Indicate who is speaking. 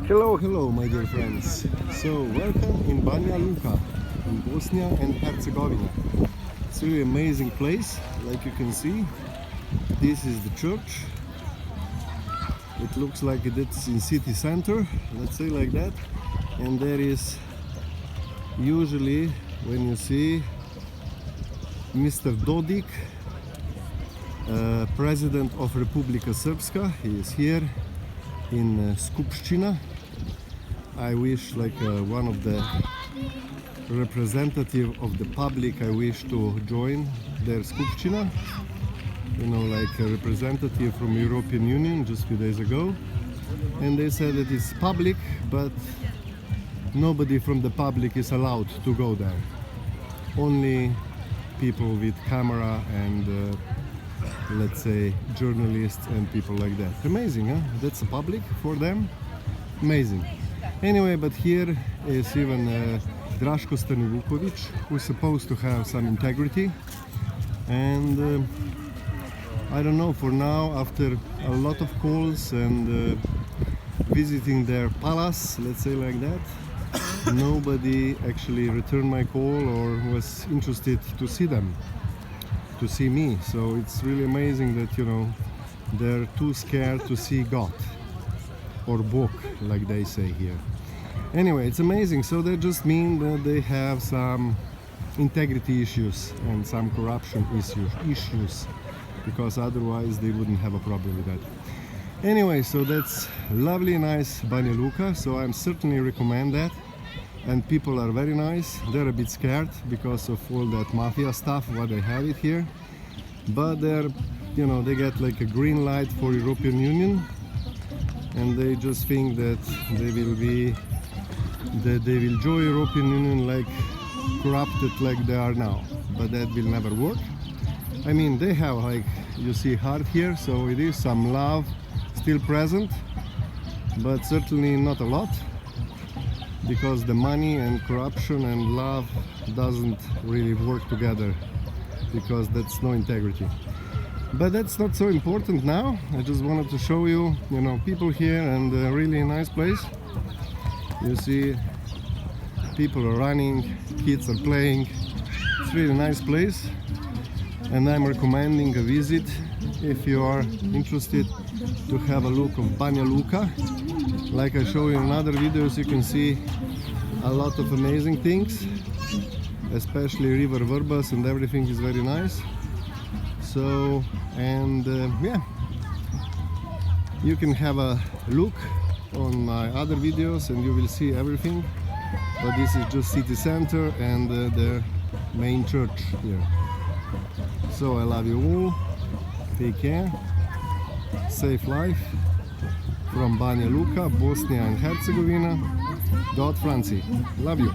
Speaker 1: Hello, my dear friends. So, welcome in Banja Luka, in Bosnia and Herzegovina. It's a really amazing place, like you can see. This is the church. It looks like it's in city center, let's say like that. And there is usually, when you see Mr. Dodik, President of Republika Srpska, he is here in Skupština. I wish, like one of the representative of the public, I wish to join their Skupština, you know, like a representative from European Union just a few days ago, and they said that it's public, but nobody from the public is allowed to go there, only people with camera and let's say journalists and people like that. Amazing, huh? That's a public for them. Amazing. Anyway, but here is even Draško Stanivukovic, who's supposed to have some integrity, and I don't know, for now, after a lot of calls and visiting their palace, let's say like that, nobody actually returned my call or was interested to see them, to see me. So it's really amazing that, you know, they're too scared to see God, or Bog, like they say here. Anyway, it's amazing. So that just means that they have some integrity issues and some corruption issues, because otherwise they wouldn't have a problem with that. Anyway, so that's lovely, nice Banja Luka. So I'm certainly recommend that. And people are very nice. They're a bit scared because of all that mafia stuff, what they have it here. But they're, you know, they get like a green light for European Union, and they just think that they will join European Union like corrupted like they are now. But that will never work. I mean, they have, like you see, heart here, so it is some love still present, but certainly not a lot, because the money and corruption and love doesn't really work together, because that's no integrity. But that's not so important now. I just wanted to show you, you know, people here, and a really nice place. You see, people are running, kids are playing. It's really nice place, and I'm recommending a visit if you are interested to have a look of Banja Luka. Like I show you in other videos, you can see a lot of amazing things, especially river Vrbas, and everything is very nice. So, and yeah, you can have a look on my other videos and you will see everything. But this is just city center and the main church here. So I love you all, take care, safe life from Banja Luka, Bosnia and Herzegovina. God Franci, love you.